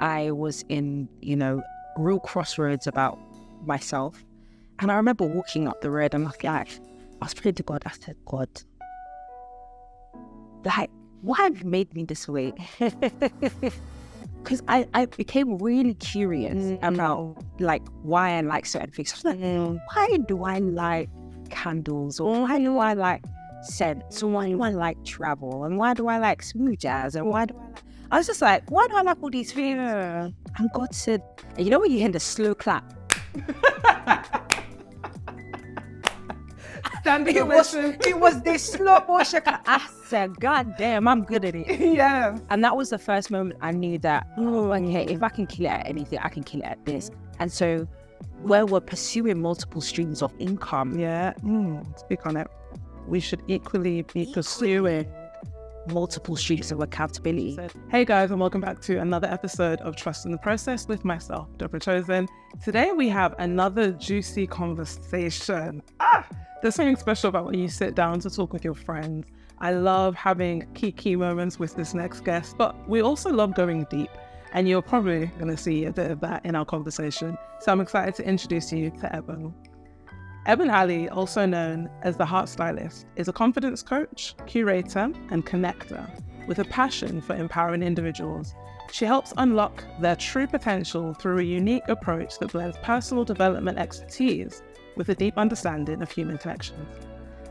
I was in, real crossroads about myself. And I remember walking up the road and I was praying to God. I said, God, like, why have you made me this way? Because I became really curious about like why I like certain things. I was like, why do I like candles? Or why do I like scents? Or why do I like travel? And why do I like smooth jazz? And why do I like... I was just like, why do I like all these things? And God said, and you know when you hear the slow clap? It was this slow motion. I said, God damn, I'm good at it. Yeah. And that was the first moment I knew that, okay, if I can kill it at anything, I can kill it at this. And so where we're pursuing multiple streams of income. Yeah. Speak on it. We should equally be pursuing multiple streams of accountability. Hey guys, and welcome back to another episode of Trust in the Process with myself, Deborah Chosen. Today we have another juicy conversation. There's something special about when you sit down to talk with your friends. I love having key moments with this next guest, but we also love going deep. And you're probably going to see a bit of that in our conversation. So I'm excited to introduce you to Ebun. Ebun Ali, also known as the Heartstylist, is a confidence coach, curator, and connector with a passion for empowering individuals. She helps unlock their true potential through a unique approach that blends personal development expertise with a deep understanding of human connections.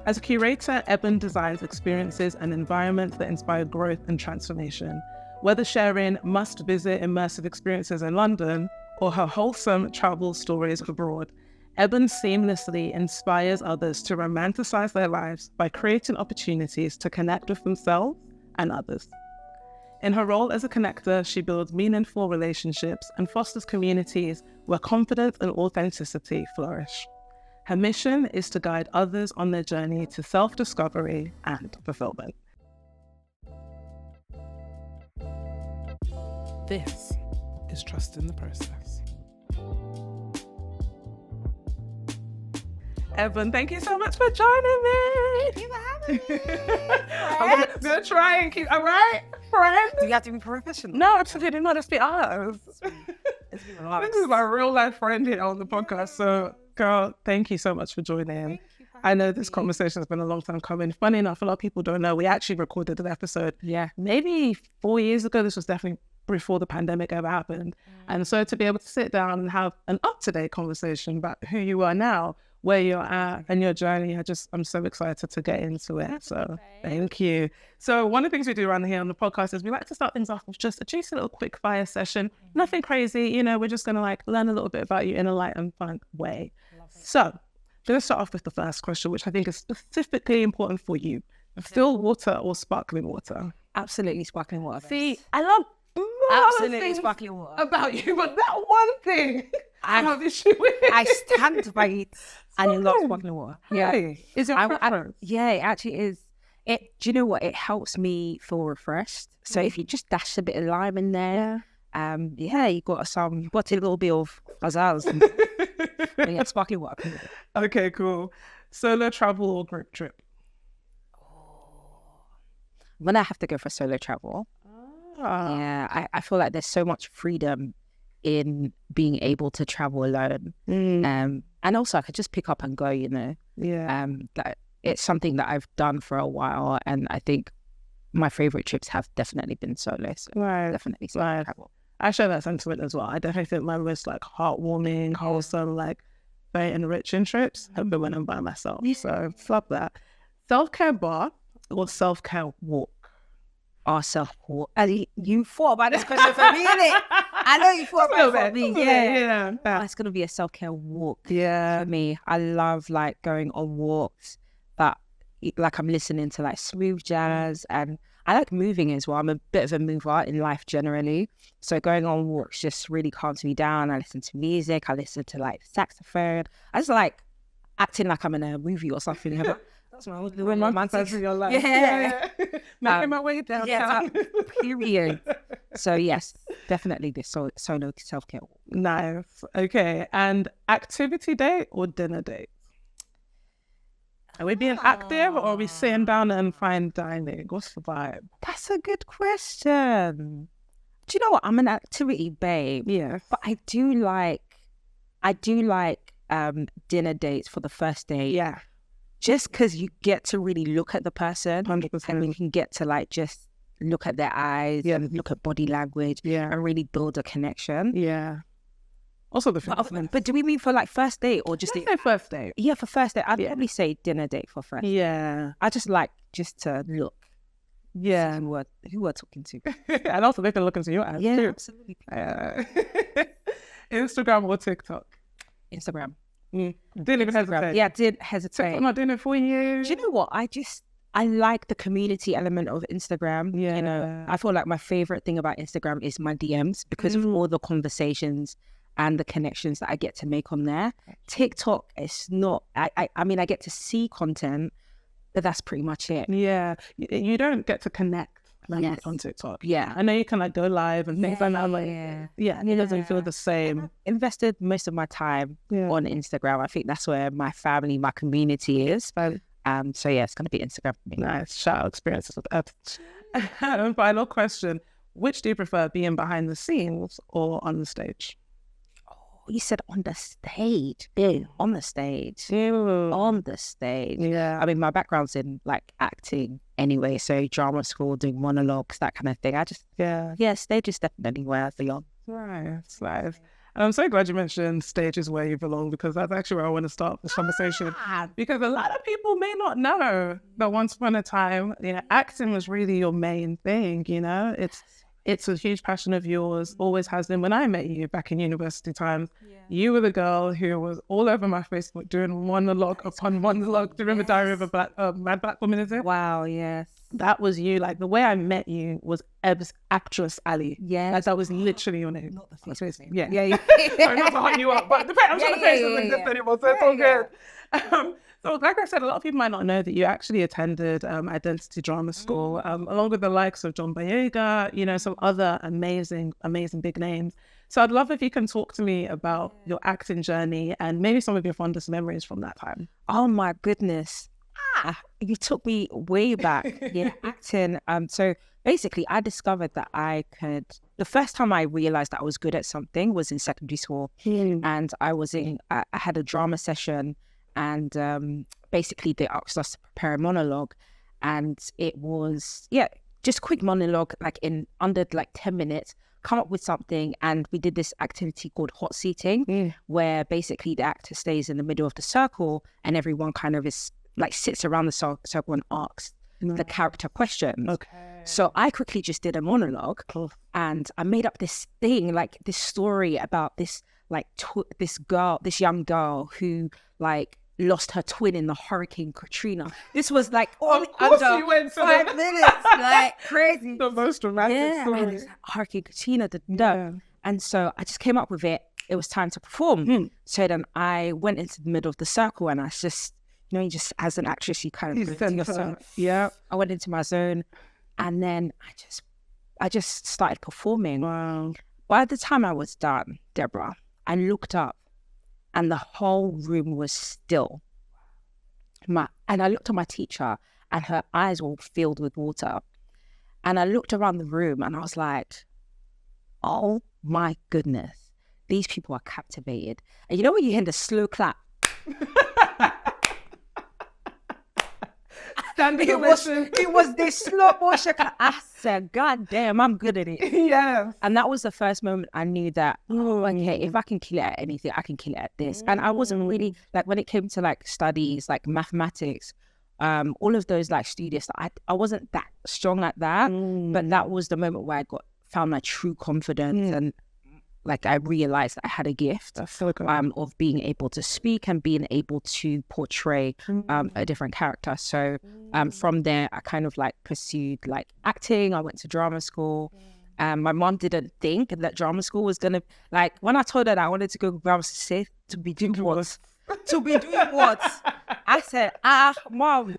As a curator, Ebun designs experiences and environments that inspire growth and transformation. Whether sharing must-visit immersive experiences in London or her wholesome travel stories abroad, Ebun seamlessly inspires others to romanticize their lives by creating opportunities to connect with themselves and others. In her role as a connector, she builds meaningful relationships and fosters communities where confidence and authenticity flourish. Her mission is to guide others on their journey to self-discovery and fulfillment. This is Trust in the Process. Ebun, thank you so much for joining me. Thank you for having me. I'm going to try and keep, all right, friend? Do you have to be professional? No, absolutely not. Just be honest. This is my real life friend here on the podcast. So, girl, thank you so much for joining. I know this conversation has been a long time coming. Funny enough, a lot of people don't know. We actually recorded an episode. Yeah. Maybe 4 years ago. This was definitely before the pandemic ever happened. And so to be able to sit down and have an up-to-date conversation about who you are now, where you're at and your journey, I'm so excited to get into it. So thank you. So one of the things we do around here on the podcast is we like to start things off with just a juicy little quick fire session. Nothing crazy, we're just going to like learn a little bit about you in a light and fun way. So I'm going to start off with the first question, which I think is specifically important for you. Still water or sparkling water? Absolutely sparkling water. See, I love absolutely sparkling water about you, but that one thing I have issue with. I stand by it. And you love sparkling water. Yeah. Hey, is it preference? Yeah, it actually is. Do you know what? It helps me feel refreshed. So if you just dash a bit of lime in there, you got a little bit of ghazals and yeah, sparkling water. Okay, cool. Solo travel or group trip? When I have to go for solo travel, yeah, I feel like there's so much freedom in being able to travel alone. And also I could just pick up and go, Yeah. It's something that I've done for a while, and I think my favorite trips have definitely been solo. So right. Definitely solo travel. I share that sentiment as well. I definitely think my most like heartwarming, wholesome, like very enriching trips have been when I'm by myself. So love that. Self-care bar or self-care walk? Or self-walk. You thought about this question for me, innit? I know you thought about it for me. Yeah. It's going to be a self-care walk. Yeah. For me, I love like going on walks that like I'm listening to like smooth jazz, and I like moving as well. I'm a bit of a mover in life generally. So going on walks just really calms me down. I listen to music. I listen to like saxophone. I just like acting like I'm in a movie or something. That's what I was doing. Romantic in your life. Yeah. Making my way downtown. Yeah, period. So yes, definitely this solo self-care walk. Nice. Okay. And activity date or dinner date? Are we being active or are we sitting down and fine dining? What's the vibe? That's a good question. Do you know what? I'm an activity babe. Yeah. But I do like dinner dates for the first date. Yeah. Just because you get to really look at the person 100%. and you can get to like just look at their eyes and look at body language and really build a connection. Yeah. Also the food. But do we mean for like first date or just Let's say first date? Yeah, for first date. I'd probably say dinner date for first. Yeah. I just like just to look. Yeah. Who we're talking to. And also they can look into your eyes Yeah, too. absolutely. Instagram or TikTok? Instagram. Didn't even hesitate. Yeah, did hesitate. I'm not doing it for you. Do you know what? I like the community element of Instagram. Yeah. You know, I feel like my favorite thing about Instagram is my DMs because of all the conversations and the connections that I get to make on there. TikTok is not, I mean, I get to see content, but that's pretty much it. Yeah. You don't get to connect like on TikTok. Yeah. I know you can like go live and things like that. Like, and it doesn't feel the same. I've invested most of my time on Instagram. I think that's where my family, my community is. So yeah, it's going to be Instagram for me. Nice. Shout out experiences with that. And final question. Which do you prefer, being behind the scenes or on the stage? You said on the stage. On the stage. Ew. On the stage. Yeah. I mean, my background's in like acting anyway, so drama school, doing monologues, that kind of thing. Stage is definitely where I belong. Nice. And I'm so glad you mentioned stage is where you belong, because that's actually where I want to start this conversation. Because a lot of people may not know that once upon a time, you know, acting was really your main thing, you know? It's a huge passion of yours, always has been. When I met you back in university times, you were the girl who was all over my Facebook doing monologue upon monologue. Do you remember Diary of a Mad Black Woman, is it? Wow, yes. That was you. Like, the way I met you was Eb's actress Ali. Yeah. Like, that was literally your name. Not the first name. Yeah. Sorry, not to hunt you up, but I'm trying to say doesn't exist anymore, so it's all good. So like I said, a lot of people might not know that you actually attended identity drama school, along with the likes of John Boyega, you know, some other amazing big names. So I'd love if you can talk to me about your acting journey and maybe some of your fondest memories from that time. Oh my goodness. You took me way back. Yeah, acting. So basically I discovered that the first time I realized that I was good at something was in secondary school. And I had a drama session, and basically they asked us to prepare a monologue, and it was just a quick monologue, like in under like 10 minutes, come up with something. And we did this activity called hot seating, where basically the actor stays in the middle of the circle and everyone kind of is like sits around the circle and asks the character questions. So I quickly just did a monologue, and I made up this thing, like this story about this like this young girl who like lost her twin in the Hurricane Katrina. This was like all under you went 5 minutes, like crazy. The most dramatic story. And it's Hurricane Katrina, and so I just came up with it. It was time to perform. So then I went into the middle of the circle, and I just, you know, you just as an actress, you kind of yourself. Yeah. I went into my zone, and then I just started performing. Wow. By the time I was done, Deborah, I looked up, and the whole room was still. And I looked at my teacher, and her eyes were filled with water. And I looked around the room, and I was like, oh my goodness, these people are captivated. And you know when you hear the slow clap? It was this slow motion. I said, God damn, I'm good at it. Yeah. And that was the first moment I knew that, okay, if I can kill it at anything, I can kill it at this. And I wasn't really, like, when it came to like studies, like mathematics, all of those like studious, I wasn't that strong at that. But that was the moment where I found my true confidence, and like I realized that I had a gift. That's so good. Of being able to speak and being able to portray a different character. So from there, I kind of like pursued like acting. I went to drama school. My mom didn't think that drama school was gonna, like, when I told her that I wanted to go to drama school, to be doing what? To be doing what? I said, Mom.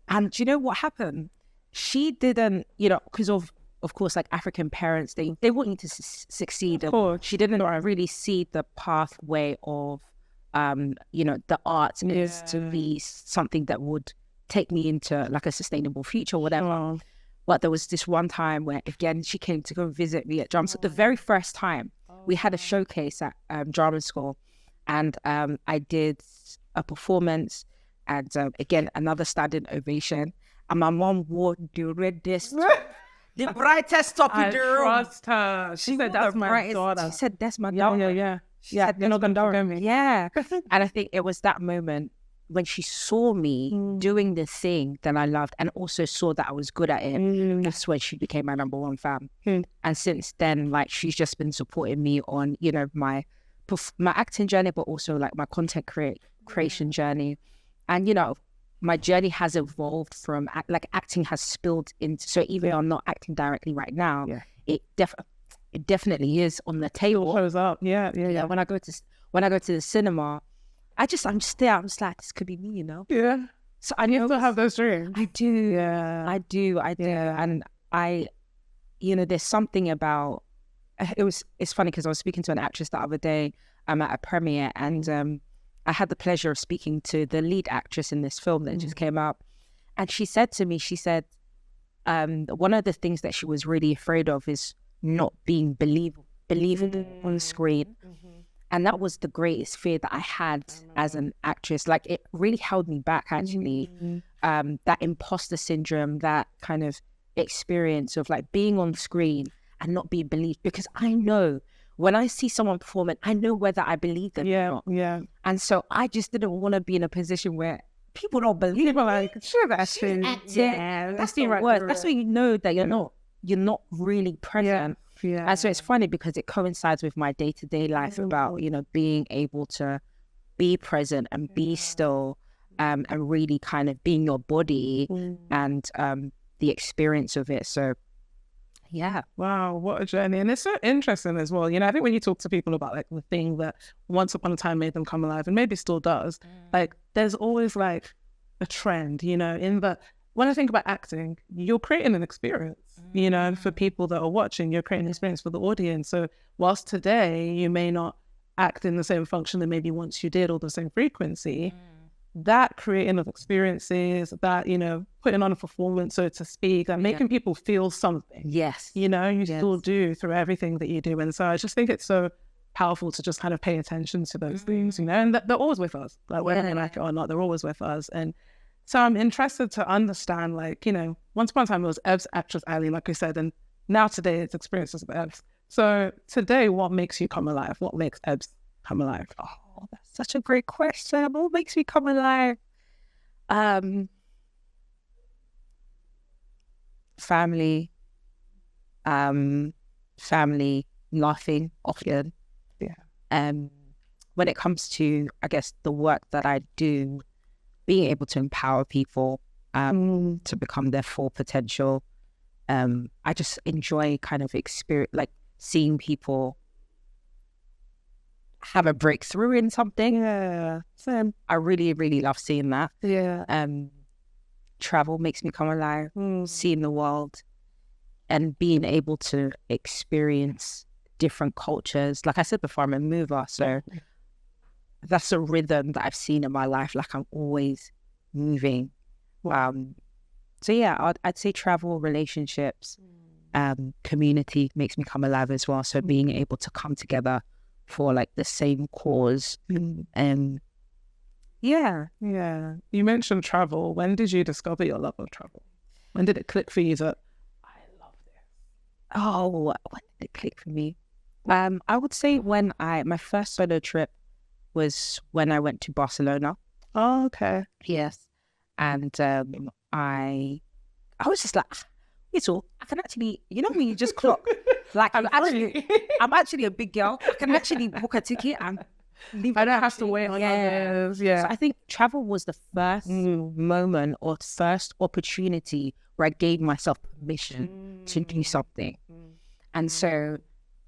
And do you know what happened? She didn't, you know, because of course, like African parents, they want you to succeed. Of course. She didn't really see the pathway of, you know, the arts is to be something that would take me into like a sustainable future or whatever. But there was this one time where, again, she came to go visit me at drama school. The very first time we had a showcase at drama school, and I did a performance, and again, another standing ovation. And my mom wore the reddest, the brightest top in the room. I trust her. She said, that's my daughter. She said, that's my daughter. Yeah. She said, you're not going to forget me. Yeah. And I think it was that moment when she saw me doing the thing that I loved, and also saw that I was good at it. That's when she became my number one fan. And since then, like, she's just been supporting me on, you know, my acting journey, but also like my content creation journey. And, you know, my journey has evolved from like acting has spilled into, so even though I'm not acting directly right now, it definitely is on the table. Shows up. Yeah. When I go to the cinema, I'm just there. I'm just like, this could be me, you know? Yeah. So I know still have those dreams. I do. Yeah. I do. Yeah. And you know, there's something about, it's funny because I was speaking to an actress the other day at a premiere, and I had the pleasure of speaking to the lead actress in this film that just came out. And she said to me, one of the things that she was really afraid of is not being believable on screen. And that was the greatest fear that I had as an actress. Like, it really held me back, actually. That imposter syndrome, that kind of experience of like being on screen and not being believed. Because I know when I see someone performing, I know whether I believe them or not. Yeah. And so I just didn't want to be in a position where people don't believe. People like, sure, that's it. Yeah, that's the worst. That's when you know that you're not really present. Yeah. And so it's funny because it coincides with my day-to-day life about, you know, being able to be present and be still, and really kind of being your body and the experience of it. So, yeah. Wow, what a journey. And it's so interesting as well. You know, I think when you talk to people about like the thing that once upon a time made them come alive, and maybe still does, like there's always like a trend, you know, when I think about acting, you're creating an experience, you know, for people that are watching, you're creating an experience for the audience. So whilst today you may not act in the same function that maybe once you did, or the same frequency, that creating of experiences, that, you know, putting on a performance, so to speak, that making people feel something. Yes. You know, you still do through everything that you do. And so I just think it's so powerful to just kind of pay attention to those things, you know, and they're always with us, like whether we like it or not, they're always with us. And so I'm interested to understand, like, you know, once upon a time it was Eb's actress Ali, like we said, and now today it's experiences of Eb's. So today, what makes you come alive? What makes Eb's come alive? Oh, that's such a great question. What makes me come alive? Family, laughing often. Yeah. When it comes to, I guess, the work that I do, being able to empower people to become their full potential. I just enjoy kind of like seeing people have a breakthrough in something. Yeah. So I really, really love seeing that. Yeah. Travel makes me come alive, seeing the world and being able to experience different cultures. Like I said before, I'm a mover, so that's a rhythm that I've seen in my life. Like, I'm always moving. So yeah, I'd say travel, relationships, community makes me come alive as well. So being able to come together for like the same cause. Yeah. You mentioned travel. When did you discover your love of travel? When did it click for you that I love this? Oh, when did it click for me? I would say when my first solo trip was when I went to Barcelona. Oh, okay. Yes. And I was just like, it's all, I can actually, you know, when you just clock, like I'm actually a big girl. I can actually book a ticket and leave. I don't have to wait on others. Yeah. So I think travel was the first moment or first opportunity where I gave myself permission to do something. And so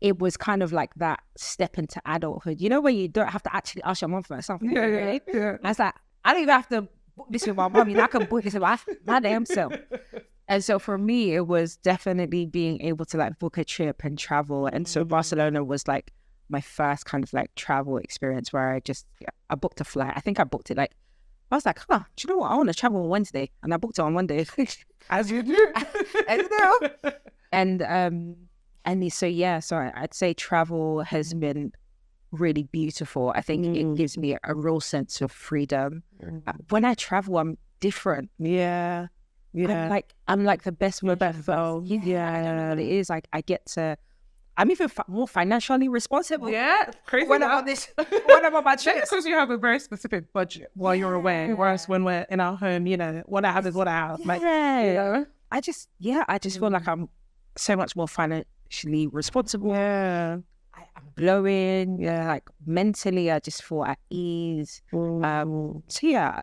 it was kind of like that step into adulthood. You know, where you don't have to actually ask your mom for something. Yeah. I was like, I don't even have to book this with my mom. You know, I can book this with my damn self. And so for me, it was definitely being able to like book a trip and travel. And so Barcelona was like my first kind of like travel experience where I booked a flight. I think I booked it like I was like, do you know what? I want to travel on Wednesday. And I booked it on Monday. As you do. So I'd say travel has been really beautiful. I think it gives me a real sense of freedom. When I travel, I'm different. Yeah. I'm like the best. My best self. Yeah, it is. Like I get to. I'm even more financially responsible. Yeah, crazy. When I'm on this, when I'm on my trips, because you have a very specific budget while you're away. Whereas when we're in our home, what I have is what I have. Like, I just feel like I'm so much more financially responsible. Yeah, I'm glowing. Yeah, like mentally, I just feel at ease. So yeah.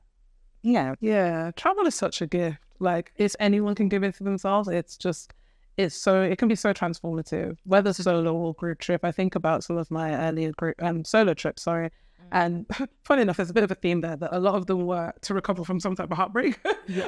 Travel is such a gift. Like, if anyone can give it to themselves, it can be so transformative, whether solo or group trip. I think about some of my earlier solo trips, and funny enough, there's a bit of a theme there that a lot of them were to recover from some type of heartbreak.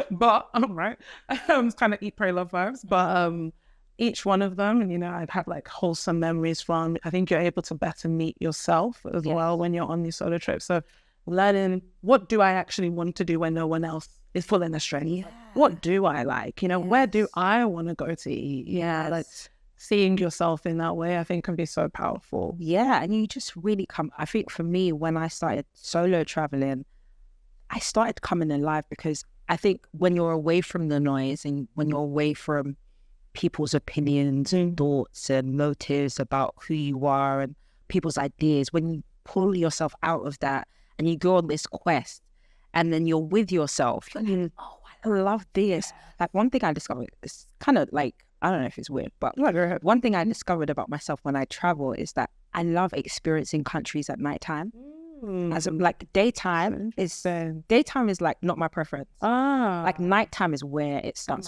But kind of eat, pray, love vibes. But each one of them, and I've had like wholesome memories from. I think you're able to better meet yourself as well when you're on these solo trips. So learning, what do I actually want to do when no one else is pulling the string? Yes. What do I like? Where do I want to go to eat? Like seeing yourself in that way, I think can be so powerful. Yeah, and you just really I think for me, when I started solo traveling, I started coming alive, because I think when you're away from the noise and when you're away from people's opinions and thoughts and motives about who you are and people's ideas, when you pull yourself out of that and you go on this quest and then you're with yourself, you're like, oh, I love this. Like, one thing I discovered, it's kind of like, I don't know if it's weird, but one thing I discovered about myself when I travel is that I love experiencing countries at nighttime. As in, like, daytime is like not my preference. Like, nighttime is where it starts.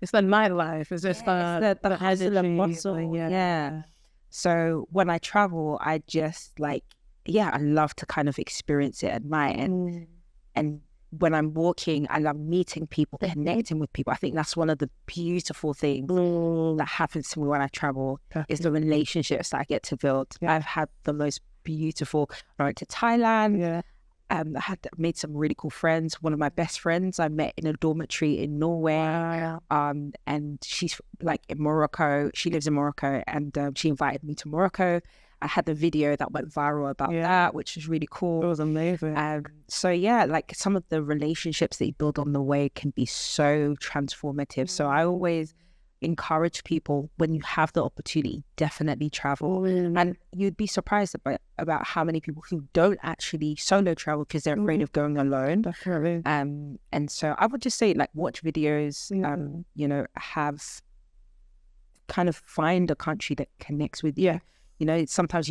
It's the nightlife. It's just the hustle and bustle. Yeah. So when I travel, I just I love to kind of experience it at night. And when I'm walking, I love meeting people, connecting with people. I think that's one of the beautiful things that happens to me when I travel, is the relationships that I get to build. I've had the most beautiful. I went to Thailand. I made some really cool friends. One of my best friends I met in a dormitory in Norway. And she's like in Morocco. She lives in Morocco, and she invited me to Morocco. I had the video that went viral about that, which was really cool. It was amazing. So like some of the relationships that you build on the way can be so transformative. So I always encourage people, when you have the opportunity, definitely travel. And you'd be surprised about how many people who don't actually solo travel because they're afraid of going alone. Definitely. And so I would just say, like, watch videos, have kind of find a country that connects with you. Sometimes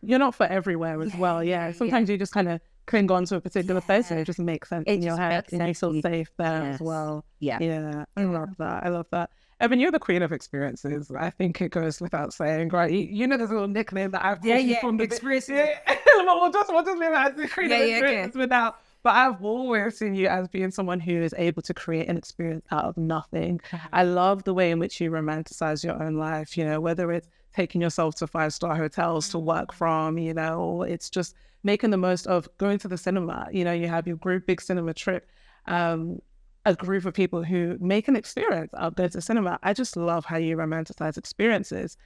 you're not for everywhere as well. Sometimes you just kind of cling on to a particular place and it just makes sense in your head, and you feel safe there as well. I love that. Ebun, you're the queen of experiences. I think it goes without saying, right? There's a little nickname that I've called you from the experiences. we'll just leave it as the queen of experiences without. But I've always seen you as being someone who is able to create an experience out of nothing. I love the way in which you romanticize your own life, whether it's taking yourself to 5-star hotels to work from, or it's just making the most of going to the cinema. You have your big cinema trip, a group of people who make an experience out there to cinema. I just love how you romanticize experiences.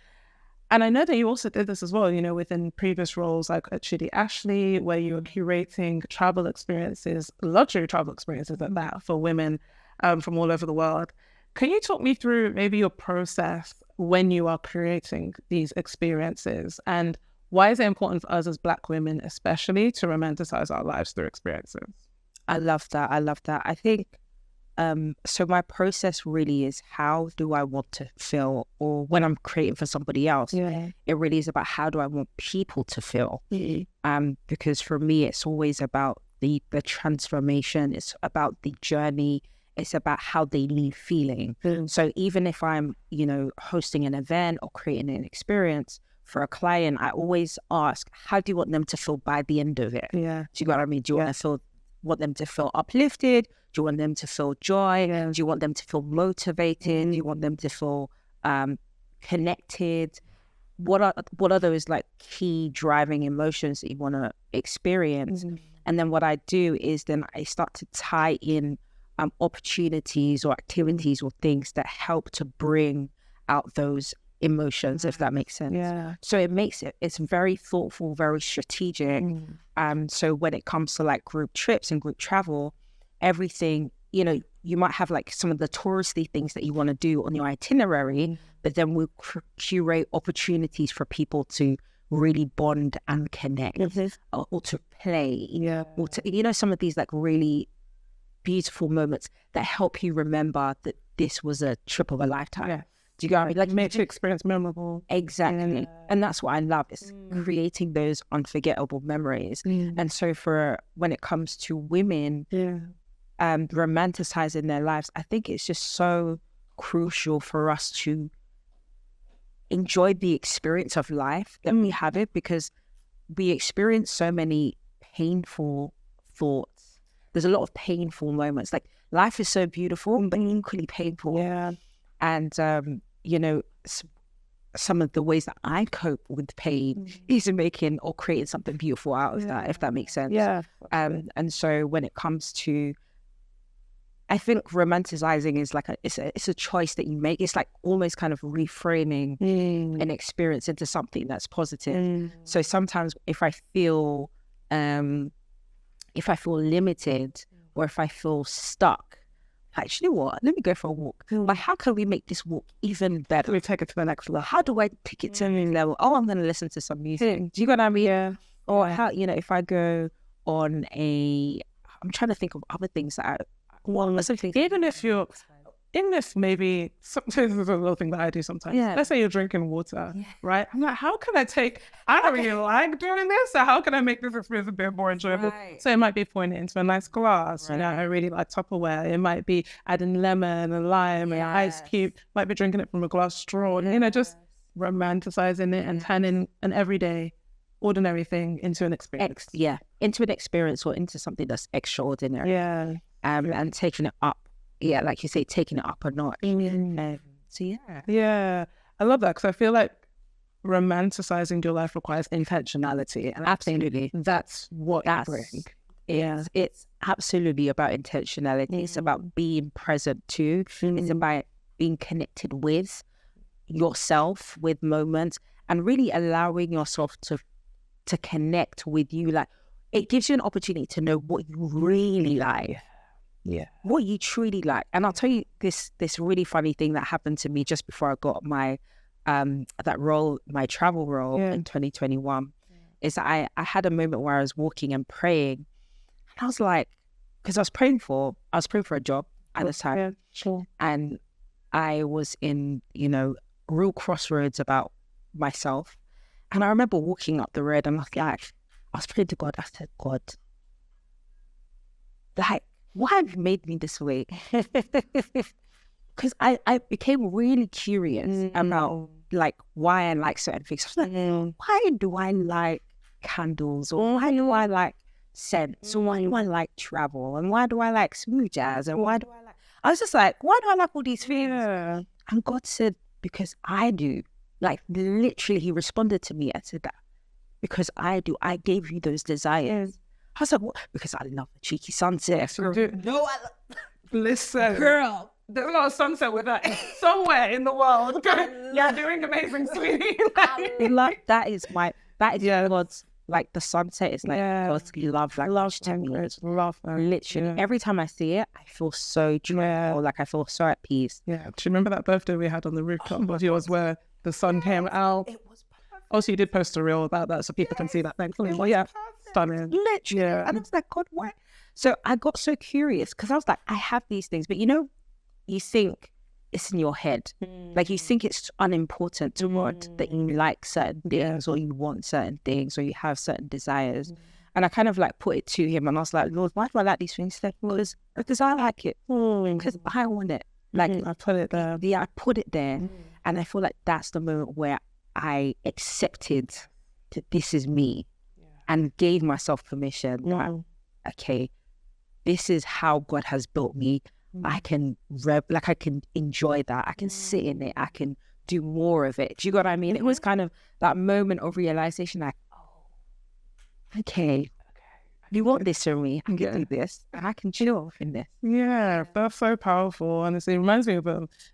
And I know that you also did this as well, within previous roles, like at Chidi Ashley, where you were curating travel experiences, luxury travel experiences at that, for women from all over the world. Can you talk me through maybe your process when you are creating these experiences, and why is it important for us as Black women, especially, to romanticize our lives through experiences? I love that. I think, so my process really is, how do I want to feel? Or when I'm creating for somebody else, it really is about, how do I want people to feel? Because for me, it's always about the transformation. It's about the journey. It's about how they leave feeling. So even if I'm, hosting an event or creating an experience for a client, I always ask, how do you want them to feel by the end of it? Do you know what I mean? Do you want them to feel uplifted? Do you want them to feel joy? Do you want them to feel motivated? Do you want them to feel connected? What are those like key driving emotions that you want to experience? And then what I do is then I start to tie in opportunities or activities or things that help to bring out those emotions, if that makes sense. Yeah. So it's very thoughtful, very strategic. So when it comes to like group trips and group travel, everything, you might have like some of the touristy things that you want to do on your itinerary, but then we'll curate opportunities for people to really bond and connect, or to play, or to, some of these like really beautiful moments that help you remember that this was a trip of a lifetime. Yeah. Do you get what I mean? Like, make your experience memorable. Exactly. Yeah. And that's what I love, is creating those unforgettable memories. And so when it comes to women, romanticizing their lives, I think it's just so crucial for us to enjoy the experience of life that we have it, because we experience so many painful thoughts. There's a lot of painful moments. Like, life is so beautiful, but equally painful. Yeah. And, some of the ways that I cope with pain is making or creating something beautiful out of that, if that makes sense. Yeah. And so when it comes to, I think romanticizing is like it's a choice that you make. It's like almost kind of reframing an experience into something that's positive. So sometimes if I feel limited, or if I feel stuck, actually, what? Let me go for a walk. Like, how can we make this walk even better? We take it to the next level. How do I take it to the next level? Oh, I'm going to listen to some music. Do you get what I mean? Yeah. Or how, if I go on I'm trying to think of other things that even if maybe, sometimes this is a little thing that I do sometimes. Yeah. Let's say you're drinking water, right? I'm like, how can I don't really like doing this, so how can I make this experience a bit more enjoyable? Right. So it might be pouring it into a nice glass. Right. I really like Tupperware. It might be adding lemon and lime and ice cube. Might be drinking it from a glass straw. Just romanticizing it and turning an everyday, ordinary thing into an experience. Into an experience, or into something that's extraordinary. Yeah. And taking it up. Yeah, like you say, taking it up a notch. So yeah, I love that, because I feel like romanticizing your life requires intentionality, and absolutely, that's what you bring. Yeah, it's absolutely about intentionality. It's about being present too. It's about being connected with yourself, with moments, and really allowing yourself to connect with you. Like, it gives you an opportunity to know what you really like. Yeah, what you truly like. And I'll tell you this really funny thing that happened to me just before I got my my travel role in 2021. Is that I had a moment where I was walking and praying, and I was like, because I was praying for a job at the time. Yeah, sure. And I was in real crossroads about myself. And I remember walking up the road, and I was praying to God. I said, God, like, why have you made me this way? Because I became really curious about like why I like certain things. I was like, why do I like candles? Or why do I like scents? Or why do I like travel? And why do I like smooth jazz? And why do I like... I was just like, why do I like all these things? Yeah. And God said, because I do. Like, literally, he responded to me and said that, because I do. I gave you those desires. I was like, what? Because I love the cheeky sunset. No, listen, girl. There's a lot of sunset with that somewhere in the world. You're doing amazing, sweetie. That is God's, like, the sunset is like God's love language to me. It's love. Literally, every time I see it, I feel so joyful. Like, I feel so at peace. Yeah. Do you remember that birthday we had on the rooftop of yours where the sun came out? It was perfect. Also, you did post a reel about that, so people can see that, thankfully. Well, yeah. Stunning. Literally. And I was like, God, why? So I got so curious, because I was like, I have these things, but you think it's in your head. Like, you think it's unimportant to what, that you like certain things, or you want certain things, or you have certain desires. And I kind of like put it to him, and I was like, Lord, why do I like these things? Because I like it. Because I want it. Like, I put it there. Yeah, I put it there. And I feel like that's the moment where I accepted that this is me. And gave myself permission. Okay, this is how God has built me. I can I can enjoy that. I can sit in it. I can do more of it. Do you get what I mean? It was kind of that moment of realization, like, oh, okay, you want this from me? I can do this, and I can chill in this. Yeah, that's so powerful. Honestly, it reminds me of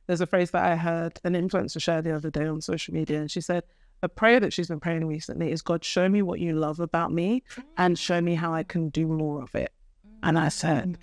there's a phrase that I heard an influencer share the other day on social media, and she said a prayer that she's been praying recently is, God, show me what you love about me and show me how I can do more of it. And I said,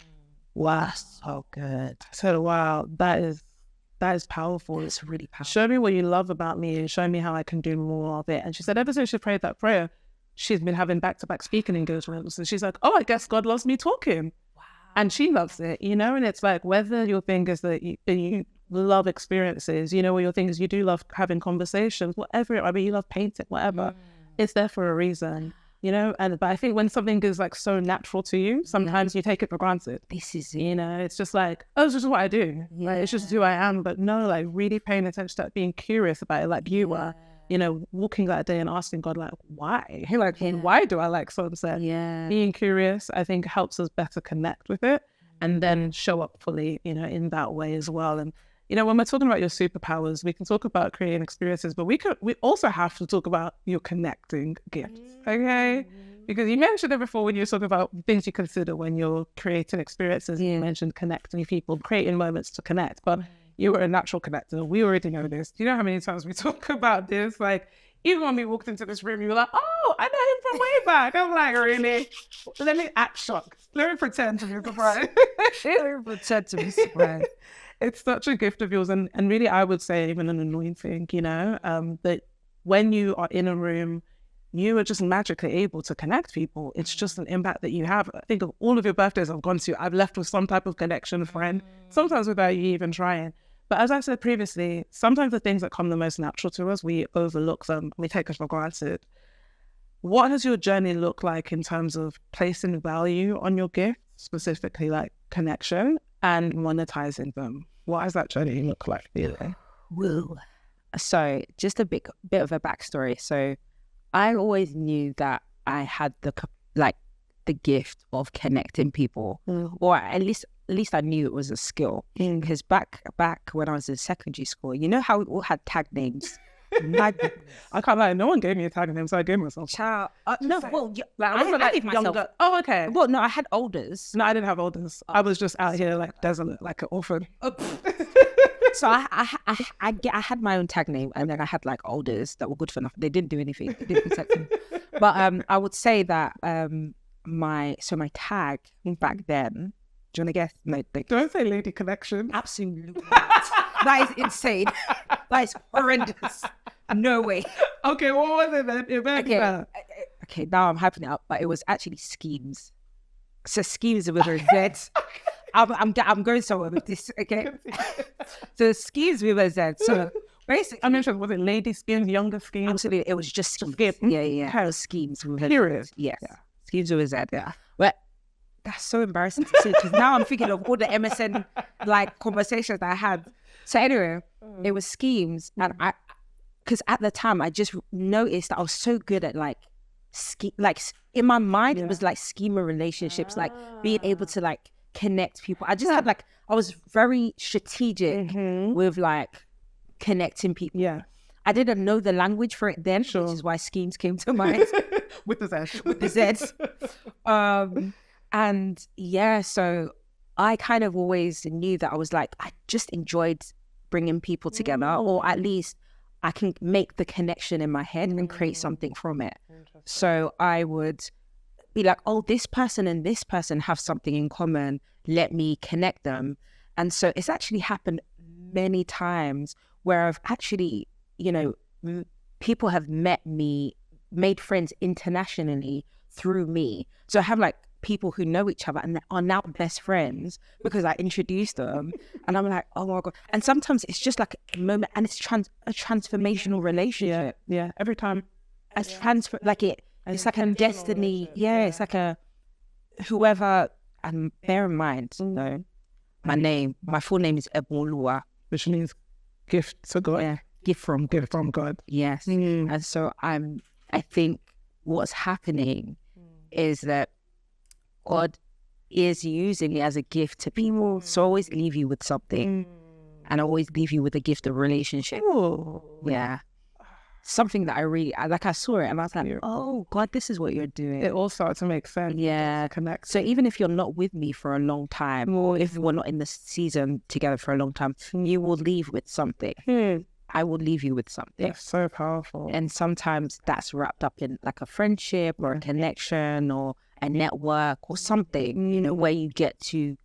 wow, So good. I said, wow, that is powerful. It's really powerful. Show me what you love about me and show me how I can do more of it. And she said, ever since she prayed that prayer, she's been having back-to-back speaking engagements. And she's like, oh, I guess God loves me talking. Wow. And she loves it, and it's like, whether your thing is that you love experiences, or your thing is you do love having conversations, whatever it might be, you love painting, whatever, it's there for a reason, but I think when something is like so natural to you, sometimes you take it for granted. This is it's just like, oh, it's just what I do. Yeah. Like, it's just who I am. But no, like really paying attention to that, being curious about it, like you were, walking that day and asking God, like, why? Like, why do I like sunset? Yeah. Being curious, I think, helps us better connect with it and then show up fully, in that way as well. And, when we're talking about your superpowers, we can talk about creating experiences, but we also have to talk about your connecting gifts, okay? Because you mentioned it before when you were talking about things you consider when you're creating experiences. You mentioned connecting people, creating moments to connect, but you were a natural connector. We already know this. Do you know how many times we talk about this? Like, even when we walked into this room, you were like, oh, I know him from way back. I'm like, really? Let me act shocked. Let me pretend to be surprised. Let me pretend to be surprised. It's such a gift of yours. And really, I would say even an anointing, that when you are in a room, you are just magically able to connect people. It's just an impact that you have. I think of all of your birthdays I've gone to, I've left with some type of connection, friend, sometimes without you even trying. But as I said previously, sometimes the things that come the most natural to us, we overlook them, we take it for granted. What has your journey looked like in terms of placing value on your gifts, specifically like connection, and monetizing them? What has that journey looked like for you? Woo. So just a bit of a backstory. So I always knew that I had the gift of connecting people, or at least I knew it was a skill. Because back when I was in secondary school, you know how we all had tag names. I can't lie, no one gave me a tag name, so I gave myself. Child, no, well, I gave myself. Younger. Oh, okay. Well, no, I had olders. No, I didn't have olders. I was just out here like desolate, like an orphan. So I had my own tag name, and then I had like olders that were good for nothing. They didn't do anything. They didn't protect me. But I would say that my tag back then. Do you want to guess? No, don't say Lady Connection. Absolutely not. That is insane. That is horrendous. No way. Okay, what was it then? Okay, now I'm hyping it up, but it was actually Schemes. So Schemes with a Z. I'm going somewhere with this, okay? So Schemes with a Z. So basically, I'm interested. Was it Lady Schemes, Younger Schemes? Absolutely, it was just Schemes. Yeah. It was Schemes with a Z. Period. Yes. Yeah. Schemes with a Z. Yeah. But that's so embarrassing to say, because now I'm thinking of all the MSN like conversations that I had. So anyway, it was Schemes, and because at the time I just noticed that I was so good at like in my mind it was like schema relationships, like being able to like connect people. I just had like, I was very strategic with like connecting people. Yeah. I didn't know the language for it then, which is why Schemes came to mind. With the Z. With the Z. And yeah, so I kind of always knew that I was like, I just enjoyed bringing people together, or at least I can make the connection in my head and create something from it. So I would be like, oh, this person and this person have something in common. Let me connect them. And so it's actually happened many times where I've actually, people have met me, made friends internationally through me. So I have like people who know each other and are now best friends because I introduced them, and I'm like, oh my God. And sometimes it's just like a moment, and it's a transformational relationship. Yeah. Every time. It's like a destiny. Yeah. It's like a whoever, and bear in mind, my full name is Ebun Ali, which means gift to God. Yeah. Gift from God. Yes. And so I think what's happening is that God is using it as a gift to people. So I always leave you with something, and I always leave you with a gift of relationship. Ooh. Yeah. something that I saw it and I was like, oh God, this is what you're doing. It all started to make sense. Yeah. Connect. So even if you're not with me for a long time, or if we're not in the season together for a long time, you will leave with something. I will leave you with something. That's so powerful. And sometimes that's wrapped up in like a friendship or a connection or a network or something, you know, where you get to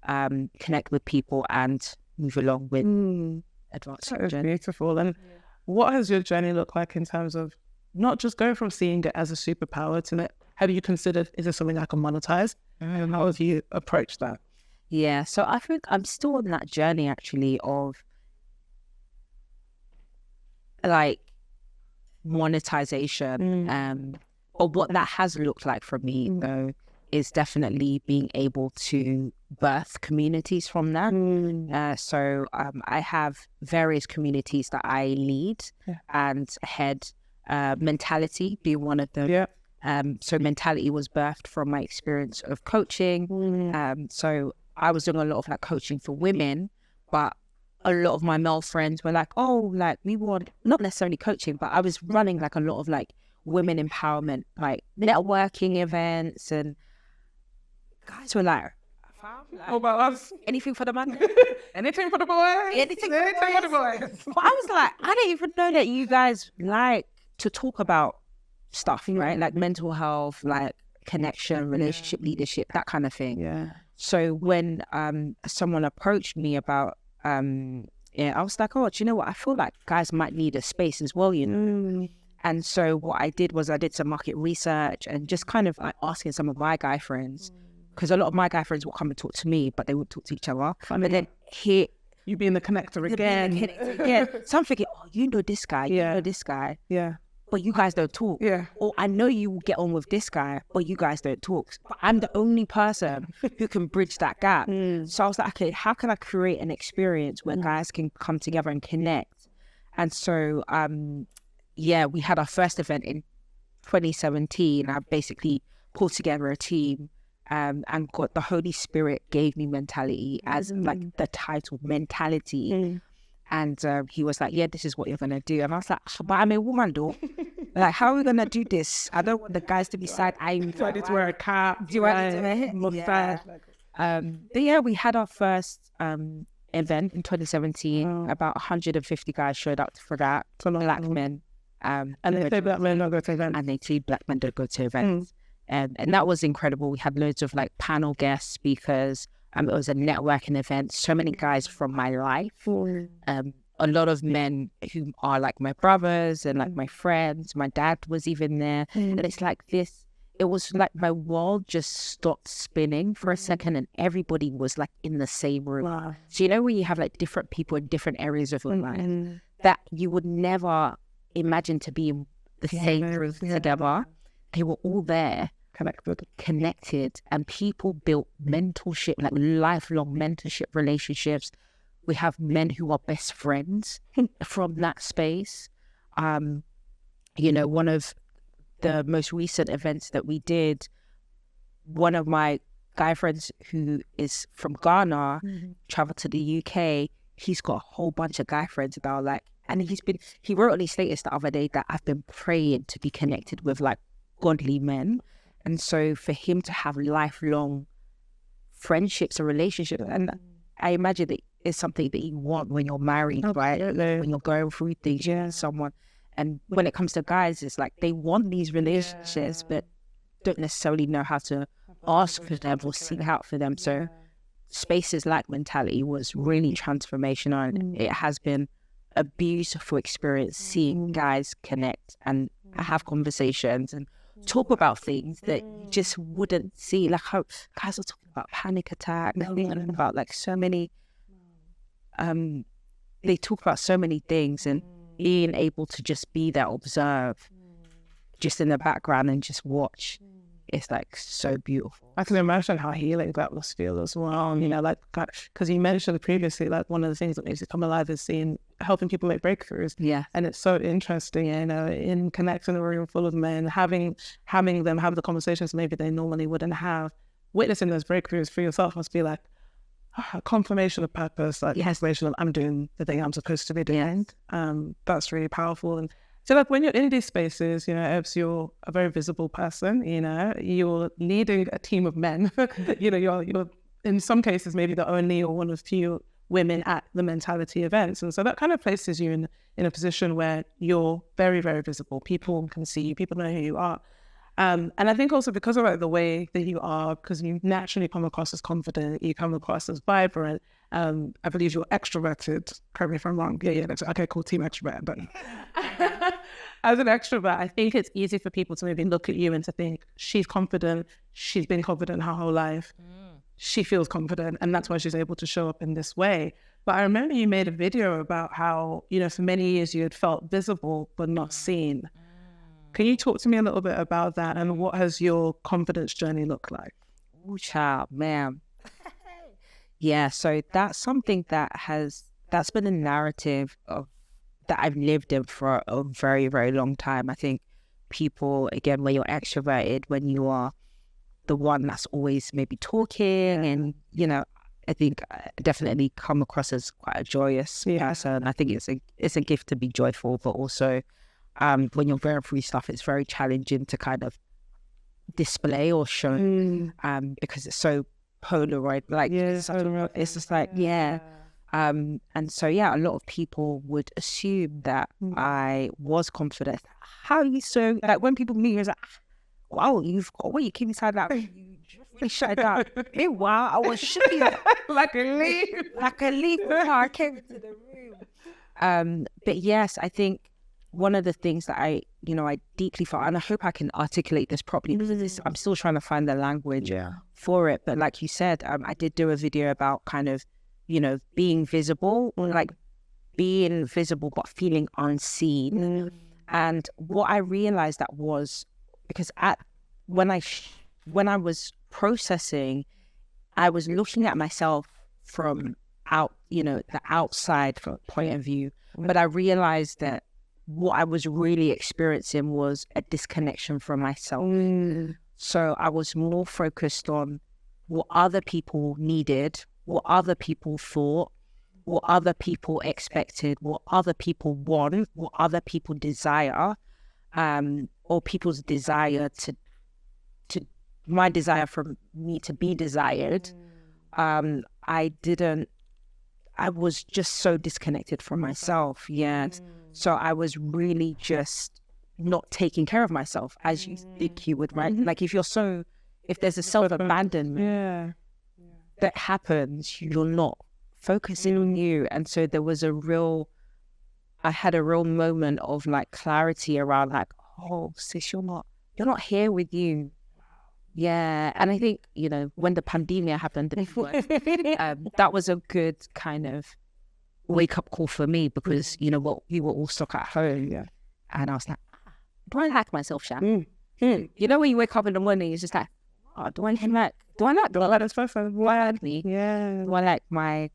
connect with people and move along with advanced That is journey. beautiful. And what has your journey looked like in terms of not just going from seeing it as a superpower to it? Have you considered, is this something I can monetize? And how have you approached that? Yeah, so I think I'm still on that journey actually of like monetization. But what that has looked like for me though is definitely being able to birth communities from that. So I have various communities that I lead and head, Mentality being one of them. So Mentality was birthed from my experience of coaching. So I was doing a lot of like coaching for women, but a lot of my male friends were like, oh, like we want, not necessarily coaching, but I was running like a lot of like women empowerment, like networking events, and guys were like, How about us? anything for the man? Anything for the boys? Anything for the boys? But I was like, I didn't even know that you guys like to talk about stuff, right? Like mental health, like connection, relationship, leadership, that kind of thing. So when someone approached me about I was like, oh, do you know what? I feel like guys might need a space as well, you know? And so what I did was I did some market research and just kind of like asking some of my guy friends, because a lot of my guy friends would come and talk to me, but they would talk to each other. But then here, you being the connector again. So I'm thinking, oh, you know this guy, you know this guy. But you guys don't talk. Or I know you will get on with this guy, but you guys don't talk. But I'm the only person who can bridge that gap. So I was like, okay, how can I create an experience where guys can come together and connect? And so, we had our first event in 2017. I basically pulled together a team and got the Holy Spirit gave me Mentality as like the title, Mentality. And he was like, yeah, this is what you're going to do. And I was like, but I'm a woman though. Like, how are we going to do this? I don't want the guys to be side-eyeing. Do I need to wear a cap? Do I need to wear a mustache? But yeah, we had our first event in 2017. About 150 guys showed up for that. Black men. And they say black men don't go to events. And they say black men don't go to events. And that was incredible. We had loads of like panel guest speakers. It was a networking event. So many guys from my life. A lot of men who are like my brothers and like my friends. My dad was even there. And it's like this. It was like my world just stopped spinning for a second and everybody was like in the same room. So you know when you have like different people in different areas of your life that you would never imagine to be in the same room together. They were all there. Connected, and people built mentorship, like lifelong mentorship relationships. We have men who are best friends from that space. You know, one of the most recent events that we did, one of my guy friends who is from Ghana traveled to the UK. He's got a whole bunch of guy friends now, like, and he wrote on his status the other day that I've been praying to be connected with like godly men. And so for him to have lifelong friendships and relationships, and I imagine that it's something that you want when you're married, right? When you're going through things, you want someone. And when it comes to guys, it's like they want these relationships, but don't necessarily know how to ask for them or seek out for them. So spaces like Mentality was really transformational. And it has been a beautiful experience seeing guys connect and have conversations and talk about things that you just wouldn't see, like how guys are talking about panic attack, about like so many they talk about so many things, and being able to just be there, observe just in the background and just watch, it's like so beautiful. I can imagine how healing that must feel as well. You know, like, because you mentioned previously, like one of the things that makes it come alive is helping people make breakthroughs. And it's so interesting, you know, in connecting a room full of men, having them have the conversations maybe they normally wouldn't have. Witnessing those breakthroughs for yourself must be like a confirmation of purpose, like confirmation of I'm doing the thing I'm supposed to be doing. That's really powerful. And So like when you're in these spaces, you know, Ebs, you're a very visible person, you know, you're leading a team of men, you know, you're in some cases maybe the only or one of few women at the mentality events. And so that kind of places you in a position where you're very, very visible. People can see you, people know who you are. And I think also because of like the way that you are, because you naturally come across as confident, you come across as vibrant. I believe you're extroverted. Correct me if I'm wrong. Yeah. Okay, cool, team extrovert. But as an extrovert, I think it's easy for people to maybe look at you and to think, she's confident. She's been confident her whole life. She feels confident, and that's why she's able to show up in this way. But I remember you made a video about how, you know, for many years you had felt visible but not seen. Can you talk to me a little bit about that, and what has your confidence journey looked like? Oh, child, man. Yeah, so that's something that's been a narrative that I've lived in for a very, very long time. I think people, again, when you're extroverted, when you are the one that's always maybe talking, and, you know, I think I definitely come across as quite a joyous person. I think it's a gift to be joyful, but also when you're going through stuff, it's very challenging to kind of display or show because it's so Polaroid, like it's just like and so a lot of people would assume that I was confident. How are you so, like, when people meet you, it's like, wow, you've got, what, you came inside that, you just shut it down. Meanwhile, I was shaking like a leaf before I came into the room. But yes, I think one of the things that I deeply felt, and I hope I can articulate this properly, because I'm still trying to find the language for it. But like you said, I did do a video about kind of, you know, being visible, like being visible but feeling unseen. And what I realized that was because when I was processing, I was looking at myself from the outside point of view, but I realized that what I was really experiencing was a disconnection from myself. So I was more focused on what other people needed, what other people thought, what other people expected, what other people want, what other people desire, or people's desire to my desire for me to be desired. I was just so disconnected from myself. So I was really just not taking care of myself as you think you would, right? Like if there's a self-abandonment that happens, you're not focusing on you. And so I had a real moment of like clarity around like, oh sis, you're not here with you. And I think, you know, when the pandemic happened, that was a good kind of wake up call for me, because, you know what, we were all stuck at home. And I was like, do I like myself, Sha? You know, when you wake up in the morning, it's just like, oh, do I like this person? Do I like me? Do I like my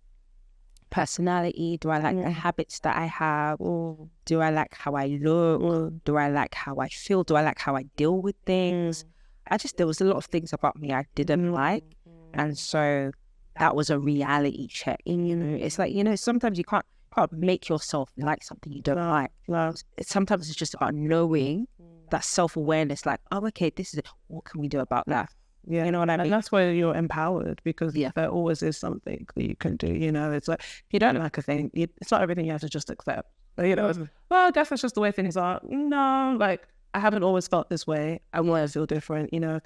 personality? Do I like the habits that I have? Do I like how I look? Do I like how I feel? Do I like how I deal with things? There was a lot of things about me I didn't like. And so that was a reality check. And, you know, it's like, you know, sometimes you can't make yourself like something you don't like. Sometimes it's just about knowing that self-awareness, like, oh, okay, this is it. What can we do about that? You know what I mean? And that's where you're empowered, because there always is something that you can do. You know, it's like, if you don't like a thing, it's not everything you have to just accept. You know, well, I guess that's just the way things are. No, like, I haven't always felt this way. I want to feel different. You know,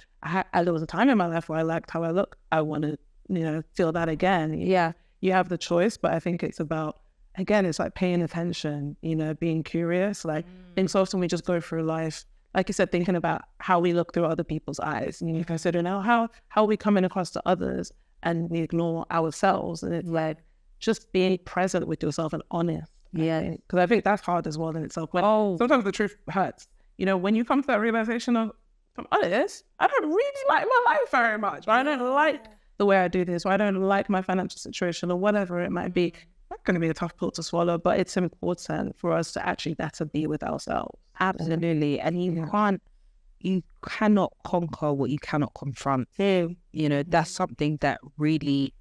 there was a time in my life where I liked how I look. I want to, you know, feel that again. You have the choice, but I think it's about, again, it's like paying attention, you know, being curious. Like, I think so often we just go through life, like you said, thinking about how we look through other people's eyes. And you consider now how are we coming across to others, and we ignore ourselves. And it's like just being present with yourself and honest. Because I think that's hard as well in itself. Sometimes the truth hurts. You know, when you come to that realization of, if I'm honest, I don't really like my life very much. Or I don't like the way I do this, or I don't like my financial situation, or whatever it might be. That's going to be a tough pill to swallow, but it's important for us to actually better be with ourselves. Absolutely. And you cannot conquer what you cannot confront. You know, that's something that really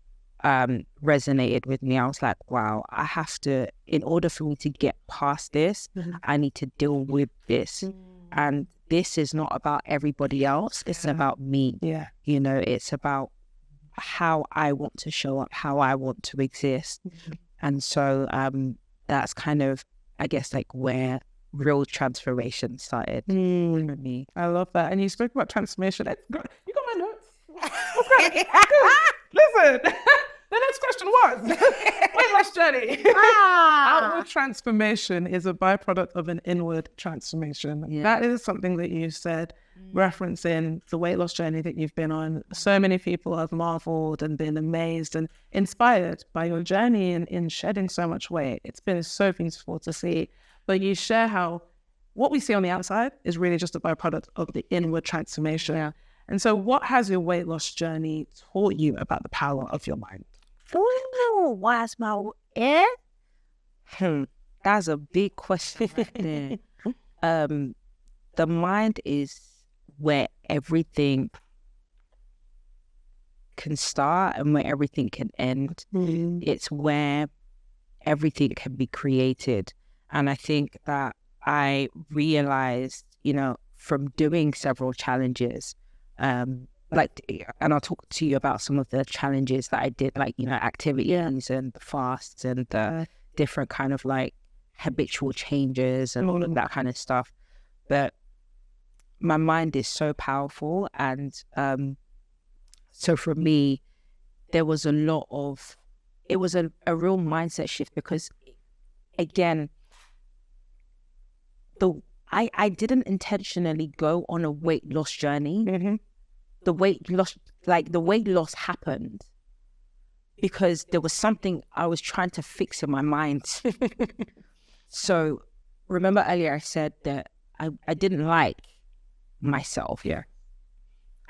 resonated with me. I was like, wow, I have to, in order for me to get past this, I need to deal with this. And this is not about everybody else. It's about me. Yeah. You know, it's about how I want to show up, how I want to exist. And so that's kind of, I guess, like where real transformation started for me. I love that. And you spoke about transformation. You got my notes? Listen, the next question was weight loss journey. Outward transformation is a byproduct of an inward transformation. Yeah. That is something that you said, referencing the weight loss journey that you've been on. So many people have marveled and been amazed and inspired by your journey in shedding so much weight. It's been so beautiful to see. But you share how what we see on the outside is really just a byproduct of the inward transformation. Yeah. And so what has your weight loss journey taught you about the power of your mind? What's my That's a big question right there. The mind is where everything can start and where everything can end. It's where everything can be created. And I think that I realized, you know, from doing several challenges, and I'll talk to you about some of the challenges that I did, like, you know, activities and the fasts and the different kind of like habitual changes and all of that kind of stuff. But my mind is so powerful. And so for me, there was a lot of, it was a real mindset shift because, again, I didn't intentionally go on a weight loss journey. The weight loss happened because there was something I was trying to fix in my mind. So remember earlier I said that I didn't like myself. Yeah.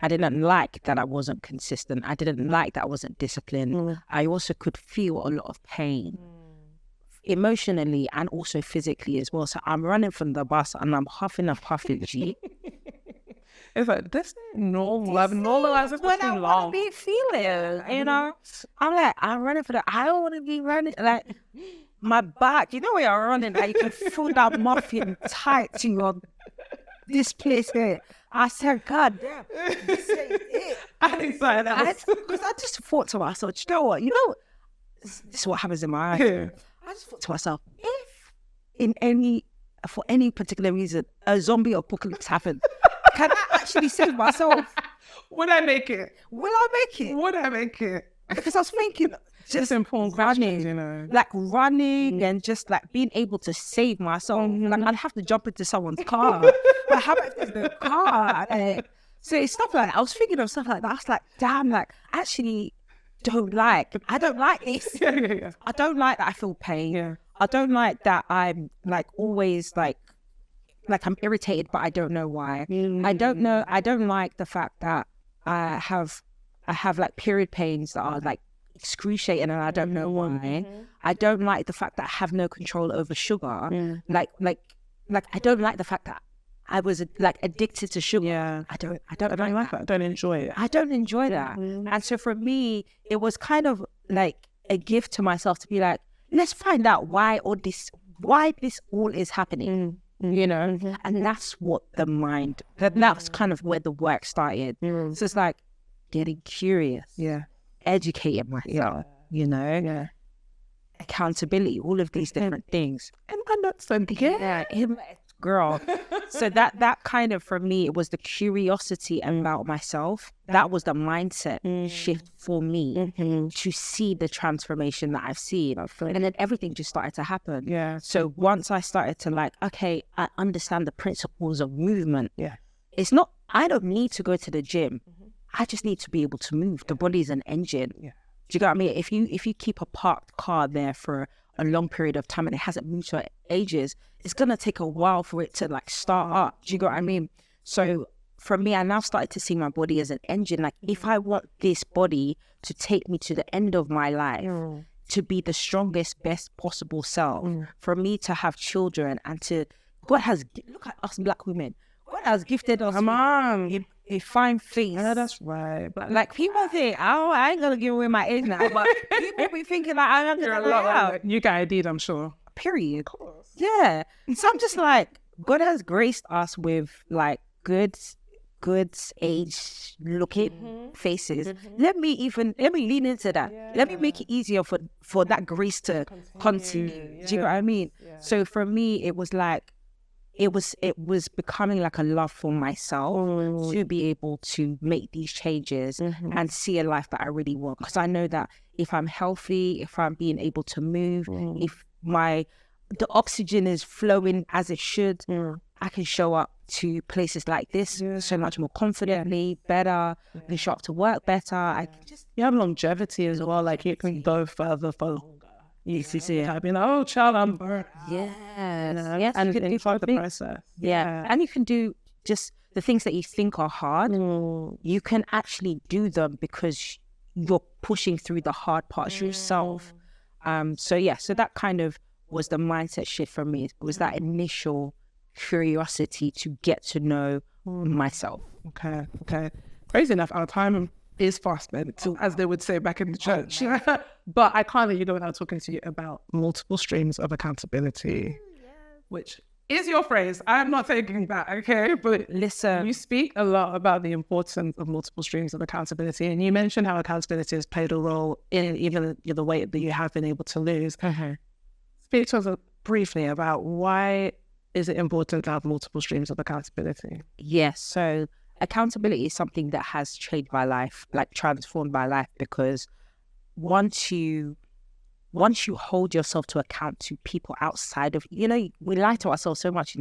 I didn't like that I wasn't consistent. I didn't like that I wasn't disciplined. I also could feel a lot of pain. Emotionally and also physically as well. So I'm running from the bus and I'm huffing and puffing. It's like, this is normal. I've normalized this when I too want long. to be feeling, you know? I'm like, I'm running for I don't want to be running. Like, my back, you know when you're running, like, you can feel that muffin tight to your, this place here. I said, God damn, this ain't it. I think so. Because I just thought to myself, you know what? This is what happens in my life. I just thought to myself, if for any particular reason, a zombie apocalypse happened, can I actually save myself? Would I make it? Will I make it? Would I make it? Because I was thinking, just important running, questions, you know. like running and just like being able to save myself. Like, I'd have to jump into someone's car. But how about if there's no car? So it's stuff like that. I was thinking of stuff like that. I was like, damn, like, actually, I don't like this. Yeah. I don't like that I feel pain. Yeah. I don't like that I'm like always like I'm irritated, but I don't know why. I don't like the fact that I have like period pains that are like excruciating and I don't know why. I don't like the fact that I have no control over sugar. Like I don't like the fact that I was like addicted to sugar. Yeah. I don't like that. I don't enjoy it. I don't enjoy that. And so for me, it was kind of like a gift to myself to be like, let's find out why this all is happening, you know? And that's what the mind, that's kind of where the work started. So it's like getting curious, educating myself, you know? Accountability, all of these different things. And that's something. Girl. So that kind of, for me, it was the curiosity about myself. That was the mindset shift for me to see the transformation that I've seen. And then everything just started to happen. Yeah. So once I started to like, okay, I understand the principles of movement. Yeah. It's not, I don't need to go to the gym. I just need to be able to move. The body's an engine. Yeah. Do you get what I mean? If you keep a parked car there for a long period of time and it hasn't moved for ages, it's going to take a while for it to like start up. Do you get what I mean? So for me, I now started to see my body as an engine. Like, if I want this body to take me to the end of my life, to be the strongest, best possible self, for me to have children and to, God has, look at us Black women. God has gifted us a fine face. Yeah, that's right. But Like people think, oh, I ain't gonna give away my age now, but people be thinking like I'm you're gonna a lot lie out. like you got ID'd, I'm sure. Period. Yeah. So I'm just like, God has graced us with like good age looking faces. Let me lean into that. Let me make it easier for that grace to continue. Do you know what I mean? So for me, it was like, it was becoming like a love for myself to be able to make these changes and see a life that I really want. Because I know that if I'm healthy, if I'm being able to move, if the oxygen is flowing as it should, I can show up to places like this so much more confidently, better. I can show up to work better. I can just You have longevity as well. Like you can go further for longer. you see it. Type in, oh, child, I'm burnt. Yes. And you can do follow the things. process. Yeah. And you can do just the things that you think are hard. You can actually do them because you're pushing through the hard parts yourself. So that kind of was the mindset shift for me. It was that initial curiosity to get to know myself. Okay. Crazy enough, our time is fast spent, as they would say back in the church. But I can't let you go without talking to you about multiple streams of accountability, which is your phrase. I'm not taking that, okay? But Listen, you speak a lot about the importance of multiple streams of accountability, and you mentioned how accountability has played a role in even the weight that you have been able to lose. Speak to us briefly about why is it important to have multiple streams of accountability? yes. So accountability is something that has changed my life, like transformed my life, because once you hold yourself to account to people outside of, we lie to ourselves so much,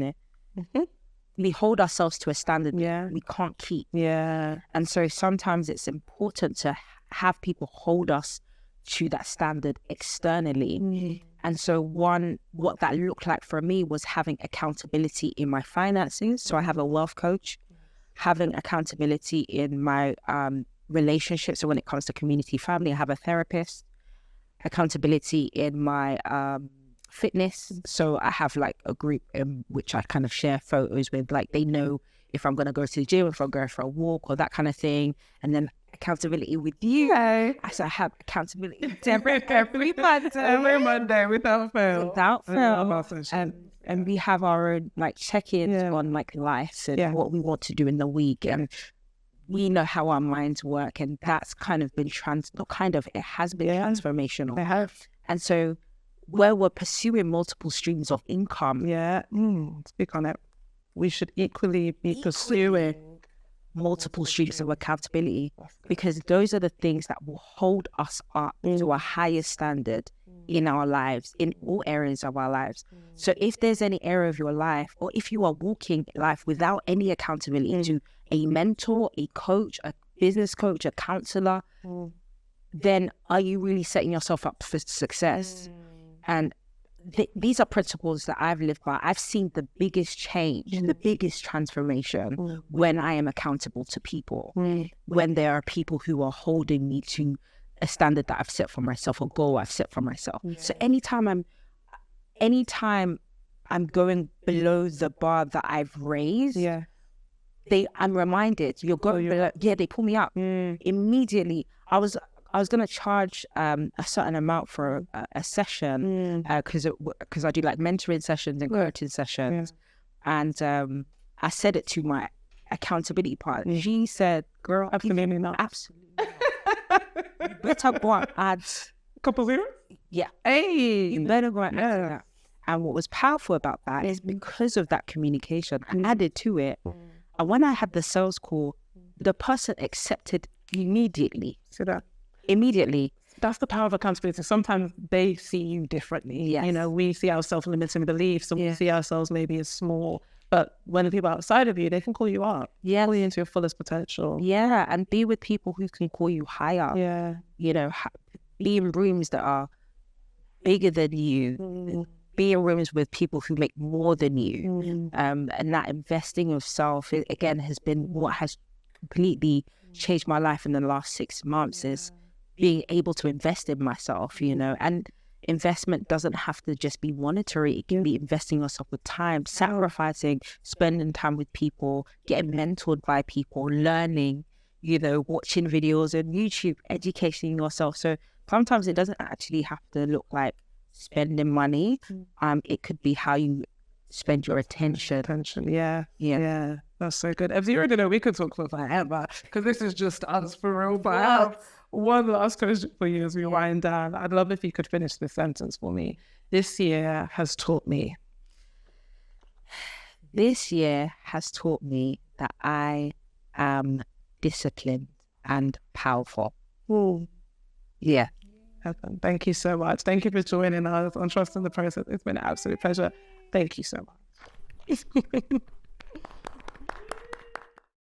we hold ourselves to a standard we can't keep. And so sometimes it's important to have people hold us to that standard externally. And so what that looked like for me was having accountability in my finances. So I have a wealth coach, having accountability in my relationships. So when it comes to community, family, I have a therapist, accountability in my fitness. So I have like a group in which I kind of share photos with, like they know if I'm going to go to the gym, if I'm going for a walk or that kind of thing. And then accountability with you. So I have accountability every Monday without fail. And we have our own like check-ins on like life and what we want to do in the week. And we know how our minds work. And that's kind of been it has been transformational. They have. And so where we're pursuing multiple streams of income. Speak on it. We should equally be pursuing multiple streams of accountability, because those are the things that will hold us up to a higher standard in our lives, in all areas of our lives. So if there's any area of your life, or if you are walking life without any accountability to a mentor, a coach, a business coach, a counselor, then are you really setting yourself up for success? And these are principles that I've lived by. I've seen the biggest change, the biggest transformation when I am accountable to people, when there are people who are holding me to a standard that I've set for myself, a goal I've set for myself. So anytime I'm going below the bar that I've raised, I'm reminded, you're going below. They pull me up immediately. I was going to charge a certain amount for a session because I do like mentoring sessions and coaching sessions. And I said it to my accountability partner. She said, girl, absolutely not. Absolutely not. You better go and add a couple zeros? Yeah. Hey. You better go and add that. And what was powerful about that is because of that communication, I added to it. And when I had the sales call, the person accepted immediately. See that? Immediately. That's the power of accountability. Sometimes they see you differently. Yes. We see our self-limiting beliefs, and we see ourselves maybe as small. But when the people outside of you, they can call you up. Call you into your fullest potential. And be with people who can call you higher. Be in rooms that are bigger than you. Be in rooms with people who make more than you. And that investing of self, again, has been what has completely changed my life in the last 6 months, is being able to invest in myself, and investment doesn't have to just be monetary. It can be investing yourself with time, sacrificing, spending time with people, getting mentored by people, learning, watching videos on YouTube, educating yourself. So sometimes it doesn't actually have to look like spending money. It could be how you spend your attention. Yeah. That's so good. If we could talk for forever, because this is just us for real. But I have one last question for you as we wind down. I'd love if you could finish this sentence for me. This year has taught me. This year has taught me that I am disciplined and powerful. Yeah. Thank you so much. Thank you for joining us on Trust in the Process. It's been an absolute pleasure. Thank you so much.